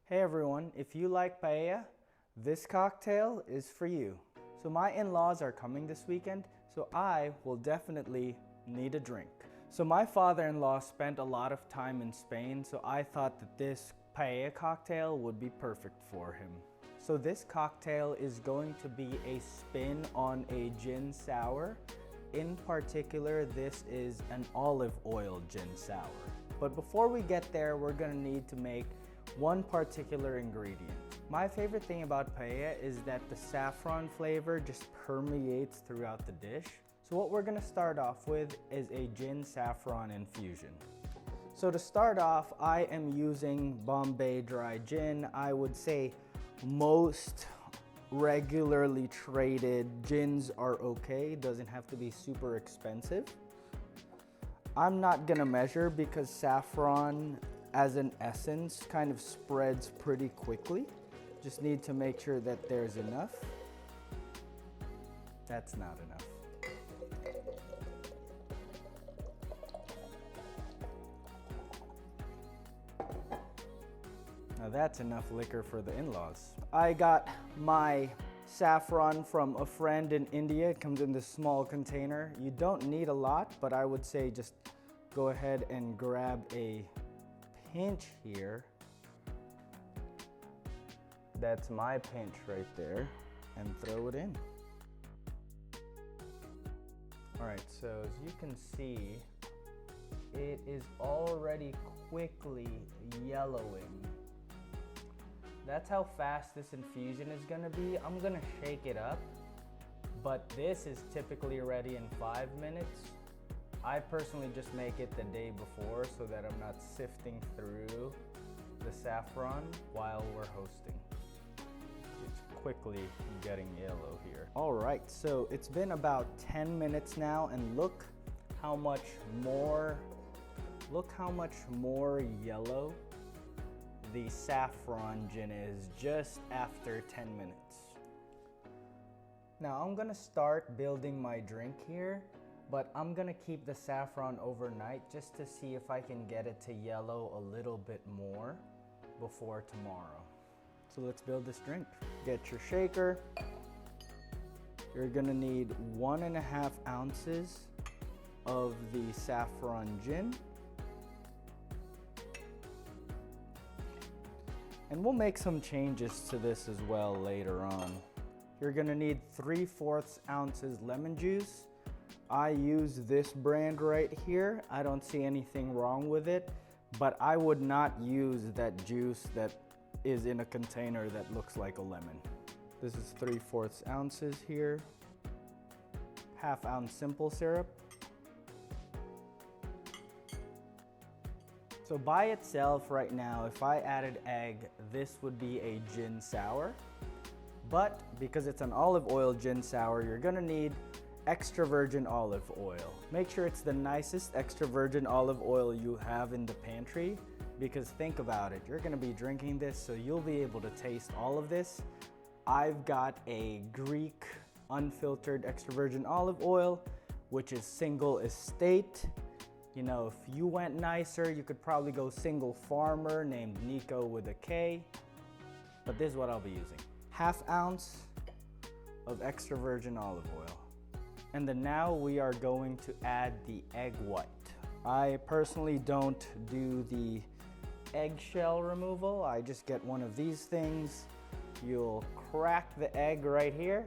Hey everyone, if you like paella, this cocktail is for you. So my in-laws are coming this weekend, so I will definitely need a drink. So my father-in-law spent a lot of time in Spain, so I thought that this paella cocktail would be perfect for him. So this cocktail is going to be a spin on a gin sour. In particular, this is an olive oil gin sour. But before we get there, we're gonna need to make one particular ingredient. My favorite thing about paella is that the saffron flavor just permeates throughout the dish. So what we're gonna start off with is a gin saffron infusion. So to start off, I am using Bombay dry gin. I would say most regularly traded gins are okay. Doesn't have to be super expensive. I'm not gonna measure because saffron as an essence kind of spreads pretty quickly. Just need to make sure that there's enough. That's not enough. Now that's enough liquor for the in-laws. I got my saffron from a friend in India. It comes in this small container. You don't need a lot, but I would say just go ahead and grab a pinch here. That's my pinch right there, and throw it in. All right, so as you can see, it is already quickly yellowing. That's how fast this infusion is gonna be. I'm gonna shake it up, but this is typically ready in 5 minutes. I personally just make it the day before so that I'm not sifting through the saffron while we're hosting. It's quickly getting yellow here. All right, so it's been about 10 minutes now, and look how much more yellow the saffron gin is just after 10 minutes. Now I'm gonna start building my drink here, but I'm gonna keep the saffron overnight just to see if I can get it to yellow a little bit more before tomorrow. So let's build this drink. Get your shaker. You're gonna need 1.5 ounces of the saffron gin. And we'll make some changes to this as well later on. You're gonna need 3/4 ounces lemon juice. I use this brand right here. I don't see anything wrong with it, but I would not use that juice that is in a container that looks like a lemon. This is 3/4 ounces here. 1/2 ounce simple syrup. So by itself right now, if I added egg, this would be a gin sour. But because it's an olive oil gin sour, you're gonna need extra virgin olive oil. Make sure it's the nicest extra virgin olive oil you have in the pantry, because think about it, you're gonna be drinking this, so you'll be able to taste all of this. I've got a Greek unfiltered extra virgin olive oil, which is single estate. You know, if you went nicer, you could probably go single farmer named Nico with a K, but this is what I'll be using. 1/2 ounce of extra virgin olive oil. And then now we are going to add the egg white. I personally don't do the eggshell removal. I just get one of these things. You'll crack the egg right here,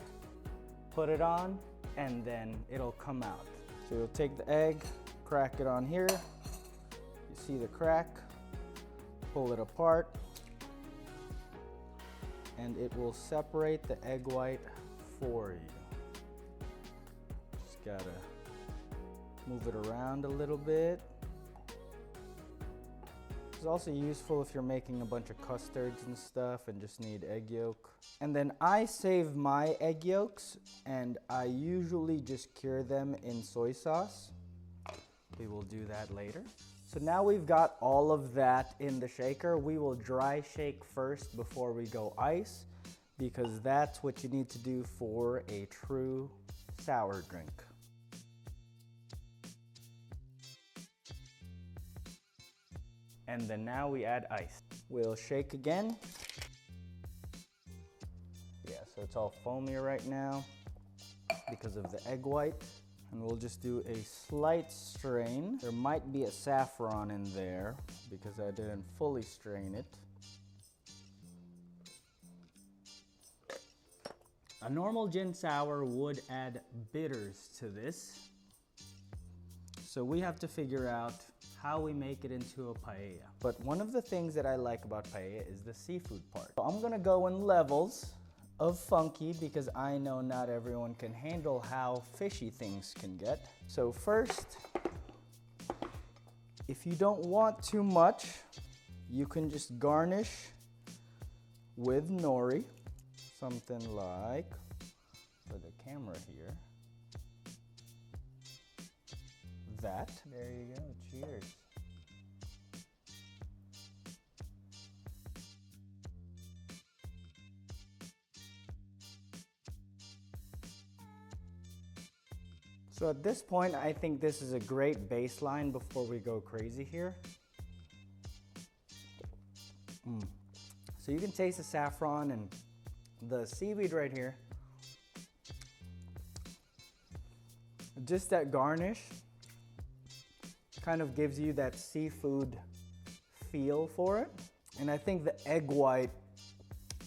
put it on, and then it'll come out. So you'll take the egg, crack it on here. You see the crack, pull it apart, and it will separate the egg white for you. Just gotta move it around a little bit. It's also useful if you're making a bunch of custards and stuff and just need egg yolk. And then I save my egg yolks, and I usually just cure them in soy sauce. We will do that later. So now we've got all of that in the shaker. We will dry shake first before we go ice, because that's what you need to do for a true sour drink. And then now we add ice. We'll shake again. Yeah, so it's all foamy right now because of the egg white. And we'll just do a slight strain. There might be a saffron in there because I didn't fully strain it. A normal gin sour would add bitters to this. So we have to figure out how we make it into a paella. But one of the things that I like about paella is the seafood part. So I'm gonna go in levels of funky because I know not everyone can handle how fishy things can get. So first, if you don't want too much, you can just garnish with nori. Something like, for the camera here, that. There you go, cheers. So at this point, I think this is a great baseline before we go crazy here. So you can taste the saffron and the seaweed right here. Just that garnish kind of gives you that seafood feel for it. And I think the egg white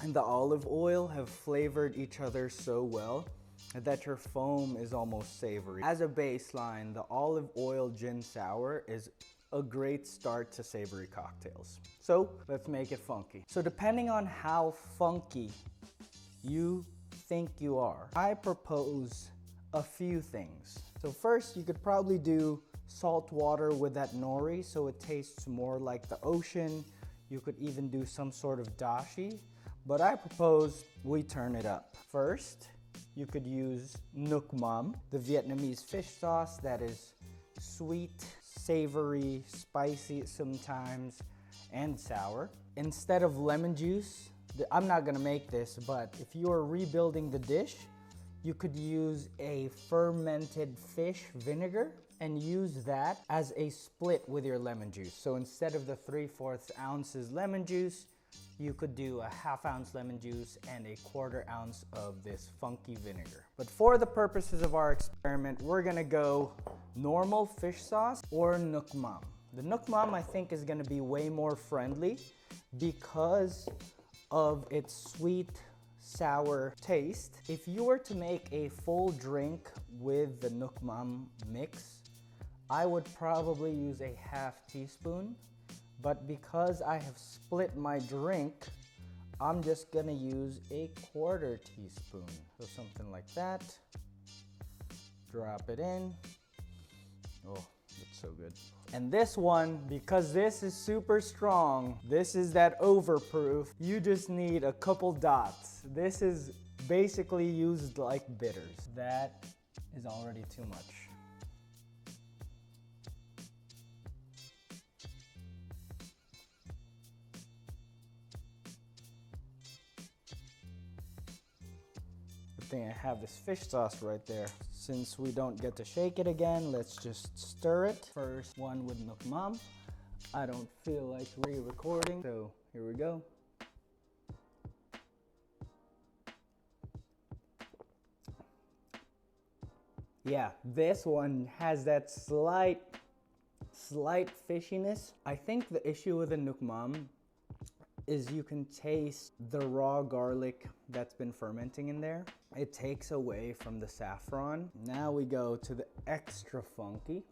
and the olive oil have flavored each other so well that your foam is almost savory. As a baseline, the olive oil gin sour is a great start to savory cocktails. So let's make it funky. So depending on how funky you think you are, I propose a few things. So first, you could probably do salt water with that nori so it tastes more like the ocean. You could even do some sort of dashi, but I propose we turn it up. First, you could use nuoc mam, the Vietnamese fish sauce that is sweet, savory, spicy sometimes, and sour. Instead of lemon juice, I'm not gonna make this, but if you are rebuilding the dish, you could use a fermented fish vinegar and use that as a split with your lemon juice. So instead of the 3/4 ounces lemon juice, you could do a 1/2 ounce lemon juice and a 1/4 ounce of this funky vinegar. But for the purposes of our experiment, we're gonna go normal fish sauce or nuoc mam. The nuoc mam I think is gonna be way more friendly because of its sweet, sour taste. If you were to make a full drink with the nuoc mam mix, I would probably use a 1/2 teaspoon. But because I have split my drink, I'm just gonna use a 1/4 teaspoon. So something like that. Drop it in. Oh, that's so good. And this one, because this is super strong, this is that overproof, you just need a couple dots. This is basically used like bitters. That is already too much. I have this fish sauce right there. Since we don't get to shake it again, let's just stir it. First one with nuoc mam. I don't feel like re-recording, so here we go. Yeah, this one has that slight fishiness. I think the issue with the nuoc mam is you can taste the raw garlic that's been fermenting in there. It takes away from the saffron. Now we go to the extra funky.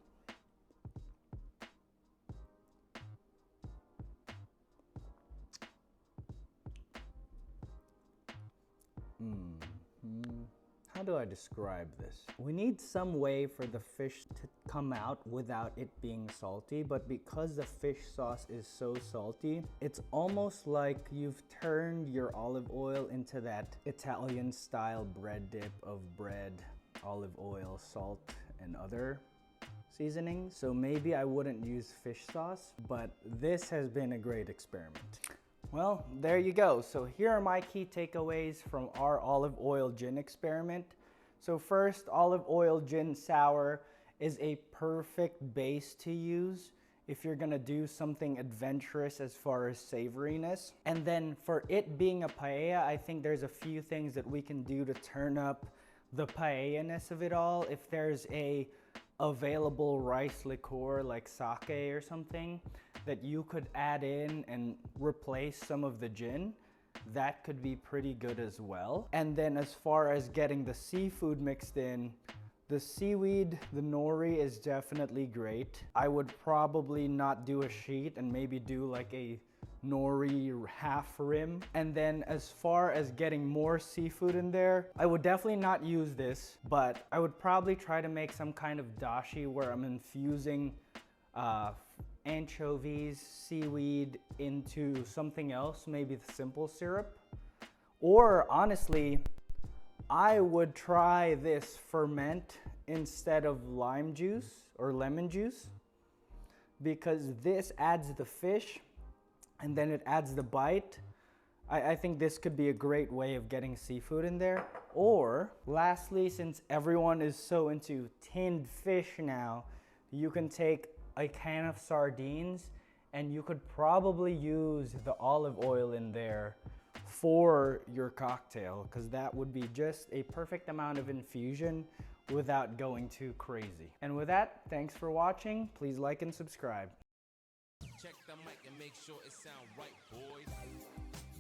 How do I describe this? We need some way for the fish to come out without it being salty, but because the fish sauce is so salty, it's almost like you've turned your olive oil into that Italian style bread dip of bread, olive oil, salt, and other seasonings. So maybe I wouldn't use fish sauce, but this has been a great experiment. Well, there you go. So here are my key takeaways from our olive oil gin experiment. So first, olive oil gin sour is a perfect base to use if you're gonna do something adventurous as far as savoriness. And then for it being a paella, I think there's a few things that we can do to turn up the paella-ness of it all. If there's a available rice liqueur like sake or something that you could add in and replace some of the gin, that could be pretty good as well. And then as far as getting the seafood mixed in, the seaweed, the nori is definitely great. I would probably not do a sheet and maybe do like a nori half rim. And then as far as getting more seafood in there, I would definitely not use this, but I would probably try to make some kind of dashi where I'm infusing anchovies, seaweed into something else, maybe the simple syrup. Or honestly, I would try this ferment instead of lime juice or lemon juice, because this adds the fish and then it adds the bite. I think this could be a great way of getting seafood in there. Or lastly, since everyone is so into tinned fish now, you can take a can of sardines and you could probably use the olive oil in there for your cocktail, because that would be just a perfect amount of infusion without going too crazy. And with that, thanks for watching. Please like and subscribe. Check the mic and make sure it sound right, boys.